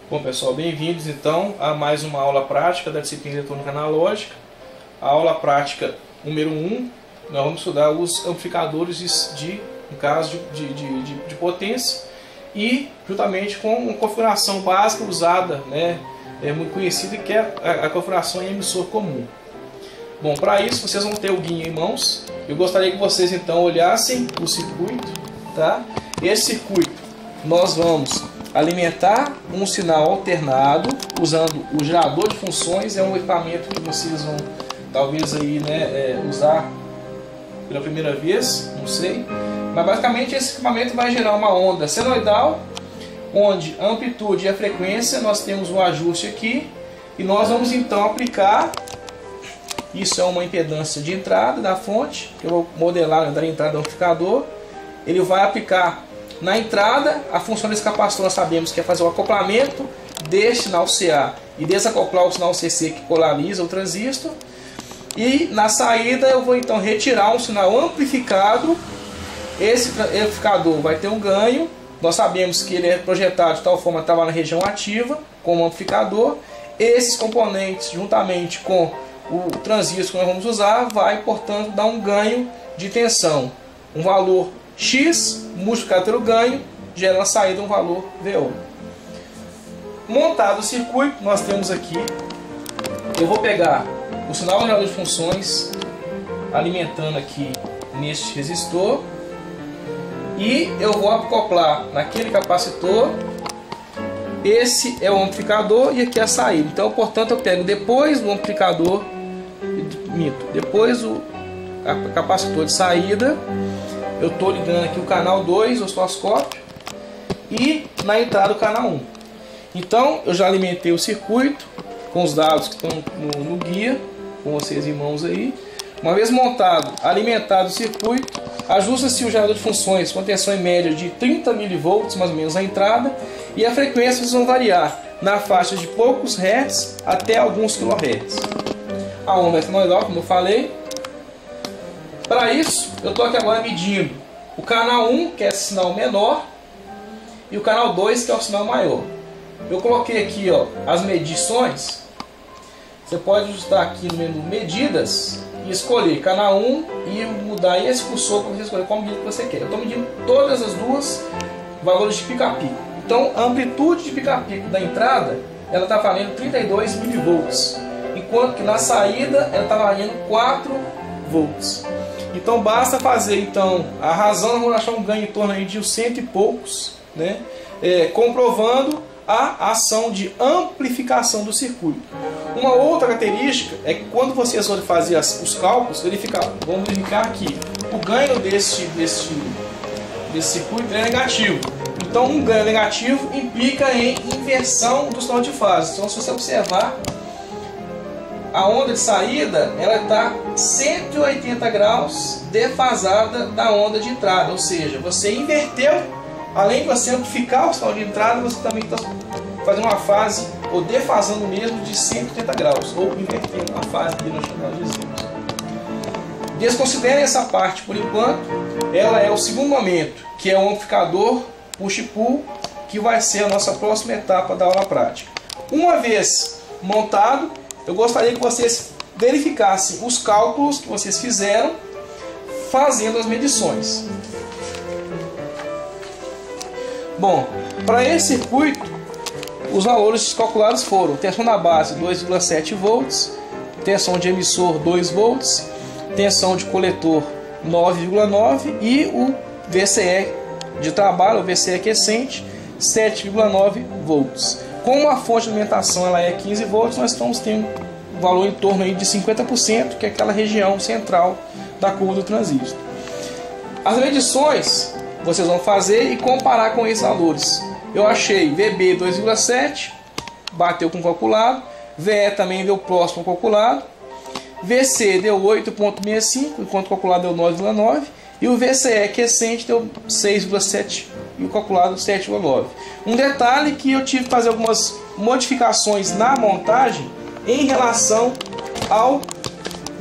Bom pessoal, bem-vindos então a mais uma aula prática da disciplina eletrônica analógica. A aula prática número 1, nós vamos estudar os amplificadores no caso de potência e juntamente com uma configuração básica usada, muito conhecida, que é a configuração em emissor comum. Bom, para isso vocês vão ter o guia em mãos. Eu gostaria que vocês então olhassem o circuito, tá? Esse circuito nós vamos alimentar um sinal alternado usando o gerador de funções. É um equipamento que vocês vão talvez aí, usar pela primeira vez, não sei. Mas basicamente esse equipamento vai gerar uma onda senoidal, onde a amplitude e a frequência nós temos um ajuste aqui, e nós vamos então aplicar. Isso é uma impedância de entrada da fonte, que eu vou modelar na entrada do amplificador. Ele vai aplicar na entrada. A função desse capacitor nós sabemos que é fazer o acoplamento deste sinal CA e desacoplar o sinal CC que polariza o transistor. E na saída eu vou então retirar um sinal amplificado. Esse amplificador vai ter um ganho. Nós sabemos que ele é projetado de tal forma que estava na região ativa como amplificador. Esses componentes, juntamente com o transistor que nós vamos usar, vai portanto dar um ganho de tensão. Um valor X multiplicado pelo ganho gera na saída um valor VO. Montado o circuito, nós temos aqui. Eu vou pegar o sinal do gerador de funções alimentando aqui neste resistor, e eu vou acoplar naquele capacitor. Esse é o amplificador e aqui é a saída. Então, portanto, eu pego depois do amplificador, depois o capacitor de saída, eu estou ligando aqui o canal 2, o osciloscópio, e na entrada o canal 1. Então, eu já alimentei o circuito com os dados que estão no guia, com vocês em mãos aí. Uma vez montado, alimentado o circuito, ajusta-se o gerador de funções com tensão em média de 30 mV mais ou menos na entrada, e a frequência vão variar na faixa de poucos hertz até alguns kHz. A onda é senoidal, como eu falei. Para isso, eu estou aqui agora medindo o canal 1, que é esse sinal menor, e o canal 2, que é o sinal maior. Eu coloquei aqui as medições. Você pode ajustar aqui no menu medidas e escolher canal 1 e mudar esse cursor para você escolher qual medida que você quer. Eu estou medindo todas as duas valores de pico a pico. Então a amplitude de pico a pico da entrada ela está valendo 32 mV, enquanto que na saída ela está valendo 4 volts. Então basta fazer então a razão, vamos achar um ganho em torno aí de uns 100 e poucos, comprovando a ação de amplificação do circuito. Uma outra característica é que quando vocês forem fazer os cálculos, vamos verificar aqui, o ganho desse circuito é negativo. Então um ganho negativo implica em inversão do sinal de fase. Então se você observar, a onda de saída ela está 180 graus defasada da onda de entrada, ou seja, você inverteu. Além de você amplificar o sinal de entrada, você também está fazendo uma fase, ou defasando mesmo, de 180 graus, ou invertendo a fase que nós chamamos de dizemos. Desconsiderem essa parte por enquanto. Ela é o segundo momento, que é o amplificador push-pull, que vai ser a nossa próxima etapa da aula prática. Uma vez montado, eu gostaria que vocês verificassem os cálculos que vocês fizeram fazendo as medições. Bom, para esse circuito, os valores calculados foram tensão na base 2,7 volts, tensão de emissor 2 volts, tensão de coletor 9,9 e o VCE de trabalho, o VCE aquecente, 7,9 volts. Como a fonte de alimentação ela é 15 volts, nós estamos tendo um valor em torno aí de 50%, que é aquela região central da curva do transistor. As medições vocês vão fazer e comparar com esses valores. Eu achei VB 2,7, bateu com o calculado. VE também deu próximo ao calculado. VC deu 8,65, enquanto o calculado deu 9,9. E o VCE aquecente deu 6,7 e o calculado 7,9. Um detalhe que eu tive que fazer algumas modificações na montagem em relação ao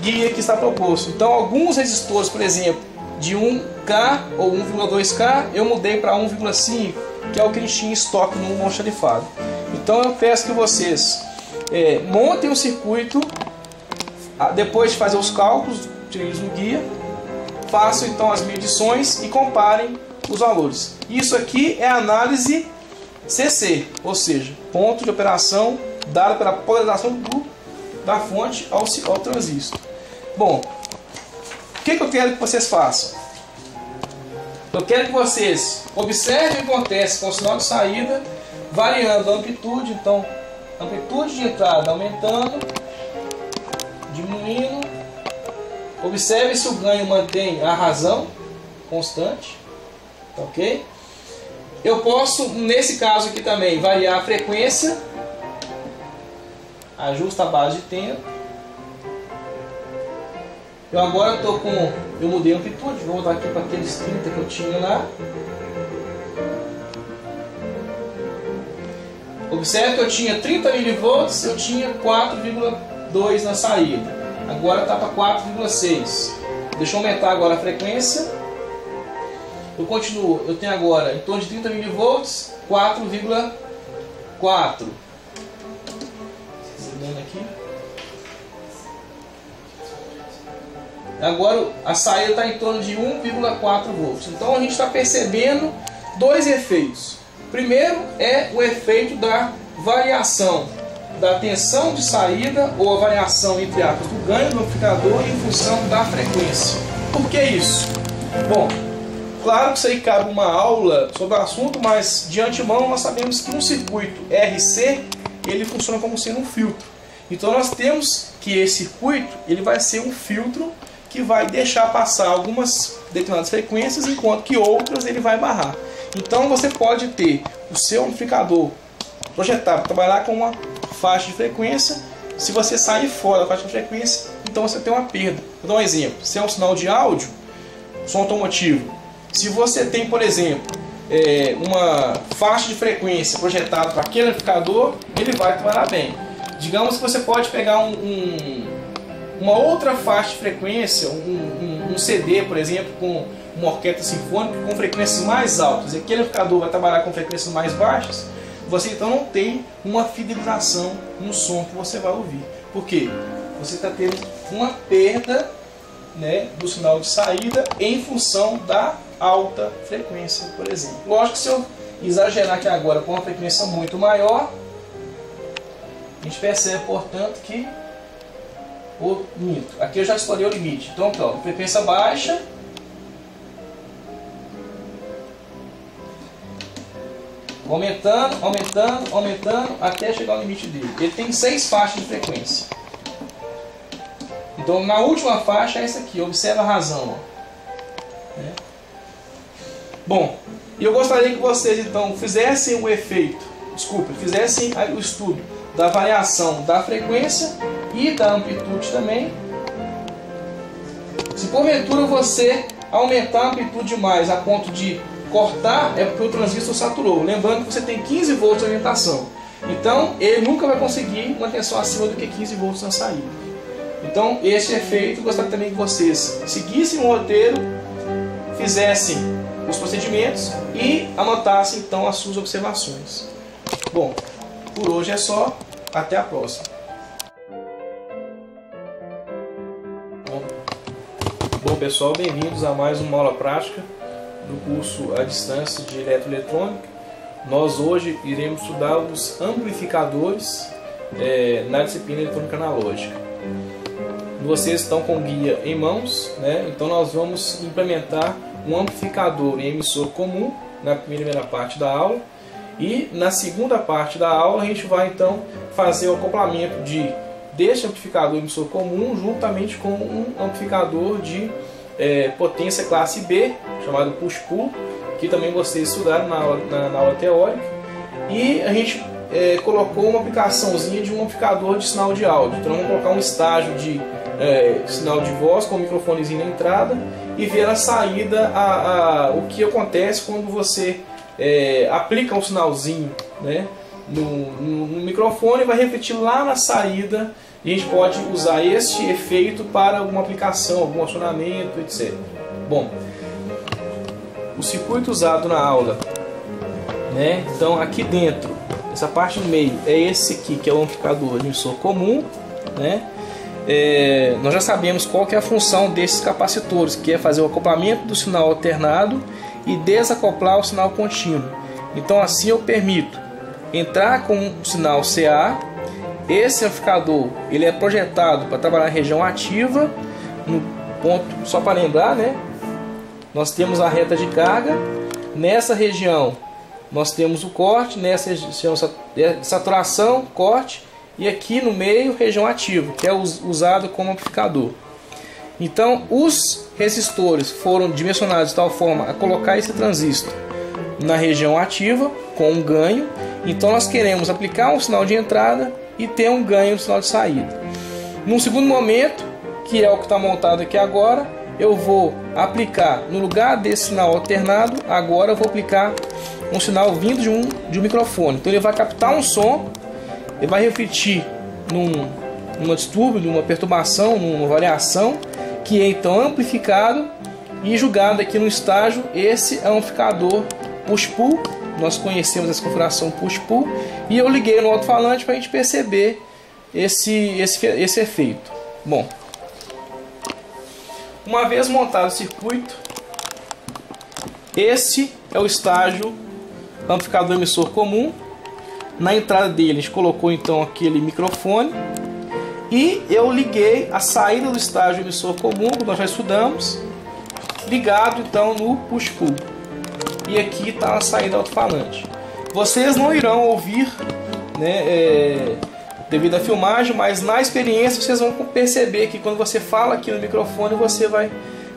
guia que está proposto. Então alguns resistores, por exemplo, de 1K ou 1,2K, eu mudei para 1,5, que é o que a gente tinha em estoque no almoxarifado. Então eu peço que vocês montem o circuito, depois de fazer os cálculos, tirem no guia, façam então as medições e comparem os valores. Isso aqui é análise CC, ou seja, ponto de operação dado pela polarização da fonte ao transistor. Bom, o que eu quero que vocês façam? Eu quero que vocês observem o que acontece com o sinal de saída, variando a amplitude. Então, amplitude de entrada aumentando, diminuindo. Observe se o ganho mantém a razão constante, ok? Eu posso, nesse caso aqui também, variar a frequência, ajusta a base de tempo. Eu agora estou eu mudei a amplitude, vou voltar aqui para aqueles 30 que eu tinha lá. Observe que eu tinha 30 mV, eu tinha 4,2 na saída. Agora está para 4,6. Deixa eu aumentar agora a frequência. Eu continuo, eu tenho agora em torno de 30 mV, 4,4. Aqui. Agora a saída está em torno de 1,4 volts. Então a gente está percebendo dois efeitos. Primeiro é o efeito da variação da tensão de saída, ou a variação entre aspas do ganho do amplificador em função da frequência. Por que isso? Bom, claro que isso aí cabe uma aula sobre o assunto, mas de antemão nós sabemos que um circuito RC ele funciona como sendo um filtro. Então nós temos que esse circuito ele vai ser um filtro que vai deixar passar algumas determinadas frequências, enquanto que outras ele vai barrar. Então você pode ter o seu amplificador projetado para trabalhar com uma faixa de frequência. Se você sair fora da faixa de frequência, então você tem uma perda. Vou dar um exemplo. Se é um sinal de áudio, som automotivo, se você tem, por exemplo, uma faixa de frequência projetada para aquele amplificador, ele vai trabalhar bem. Digamos que você pode pegar uma outra faixa de frequência, um CD, por exemplo, com uma orquestra sinfônica com frequências mais altas, e aquele amplificador vai trabalhar com frequências mais baixas, você então não tem uma fidelização no som que você vai ouvir. Por quê? Você está tendo uma perda, né, do sinal de saída em função da alta frequência, por exemplo. Lógico que se eu exagerar aqui agora com uma frequência muito maior, a gente percebe, portanto, que aqui eu já estourei o limite. Então, frequência baixa, aumentando, aumentando, aumentando, até chegar ao limite dele. Ele tem 6 faixas de frequência. Então, na última faixa é essa aqui. Observa a razão. Bom, eu gostaria que vocês então fizessem o fizessem o estudo da variação da frequência e da amplitude também. Se porventura você aumentar a amplitude mais a ponto de cortar, é porque o transistor saturou. Lembrando que você tem 15 volts de orientação. Então ele nunca vai conseguir uma tensão acima do que 15 volts na saída. Então esse efeito, eu gostaria também que vocês seguissem o roteiro, fizessem os procedimentos e anotassem então as suas observações. Bom, por hoje é só. Até a próxima. Bom pessoal, bem-vindos a mais uma aula prática do curso à distância de eletroeletrônica. Nós hoje iremos estudar os amplificadores na disciplina eletrônica analógica. Vocês estão com o guia em mãos, né? Então nós vamos implementar um amplificador e emissor comum na primeira parte da aula. E na segunda parte da aula a gente vai então fazer o acoplamento deste amplificador emissor comum juntamente com um amplificador de potência classe B, chamado push-pull, que também vocês estudaram na aula teórica. E a gente colocou uma aplicaçãozinha de um amplificador de sinal de áudio. Então vamos colocar um estágio de sinal de voz com um microfonezinho na entrada e ver a saída, o que acontece quando você aplica um sinalzinho, né, no microfone e vai refletir lá na saída, e a gente pode usar este efeito para alguma aplicação, algum acionamento, etc. Bom, o circuito usado na aula, né, então aqui dentro essa parte no meio é esse aqui, que é o amplificador emissor comum, né? Nós já sabemos qual que é a função desses capacitores, que é fazer o acoplamento do sinal alternado e desacoplar o sinal contínuo. Então assim eu permito entrar com o sinal CA. Esse amplificador ele é projetado para trabalhar na região ativa, no ponto, só para lembrar, né? Nós temos a reta de carga, nessa região nós temos o corte, nessa região saturação, corte, e aqui no meio região ativa, que é usado como amplificador. Então os resistores foram dimensionados de tal forma a colocar esse transistor na região ativa com um ganho. Então nós queremos aplicar um sinal de entrada e ter um ganho no sinal de saída. Num segundo momento, que é o que está montado aqui agora, eu vou aplicar, no lugar desse sinal alternado, agora eu vou aplicar um sinal vindo de um microfone. Então ele vai captar um som, ele vai refletir num distúrbio, numa perturbação, numa variação, que é então amplificado e julgado aqui no estágio. Esse é um amplificador push-pull, nós conhecemos essa configuração push-pull, e eu liguei no alto-falante para a gente perceber esse efeito. Bom, uma vez montado o circuito, esse é o estágio amplificador emissor comum. Na entrada dele a gente colocou então aquele microfone, e eu liguei a saída do estágio emissor comum, que nós já estudamos, ligado então no push-pull, e aqui está a saída alto-falante. Vocês não irão ouvir, né, devido à filmagem, mas na experiência vocês vão perceber que quando você fala aqui no microfone você vai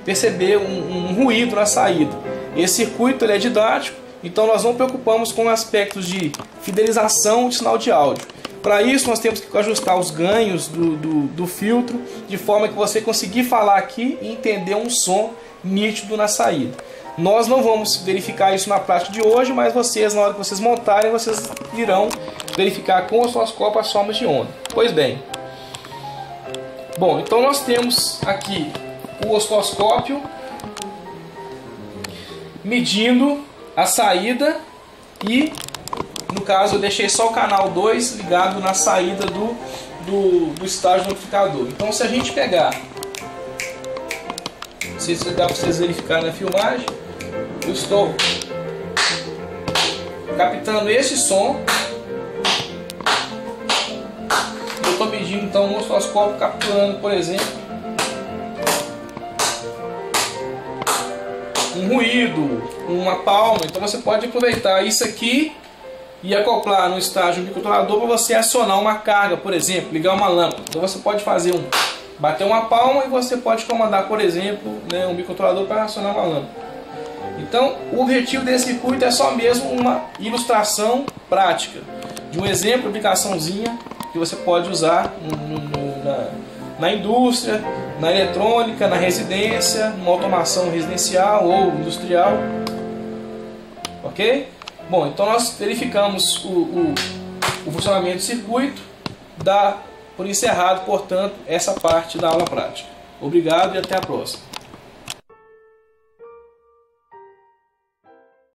perceber um ruído na saída. Esse circuito ele é didático, então nós não preocupamos com aspectos de fidelização de sinal de áudio. Para isso nós temos que ajustar os ganhos do filtro, de forma que você conseguir falar aqui e entender um som nítido na saída. Nós não vamos verificar isso na prática de hoje, mas vocês, na hora que vocês montarem, vocês irão verificar com o osciloscópio as formas de onda. Pois bem, bom, então nós temos aqui o osciloscópio medindo a saída, e no caso eu deixei só o canal 2 ligado na saída do estágio do amplificador. Então se a gente pegar, não sei se dá para vocês verificarem na filmagem, eu estou captando esse som, eu estou medindo então no osciloscópio, capturando, por exemplo, um ruído, uma palma. Então você pode aproveitar isso aqui e acoplar no estágio do microcontrolador para você acionar uma carga, por exemplo, ligar uma lâmpada. Então você pode fazer bater uma palma, e você pode comandar, por exemplo, né, um microcontrolador para acionar uma lâmpada. Então o objetivo desse circuito é só mesmo uma ilustração prática de um exemplo, aplicaçãozinha que você pode usar na indústria, na eletrônica, na residência, numa automação residencial ou industrial. Ok? Bom, então nós verificamos o funcionamento do circuito. Dá por encerrado, portanto, essa parte da aula prática. Obrigado e até a próxima.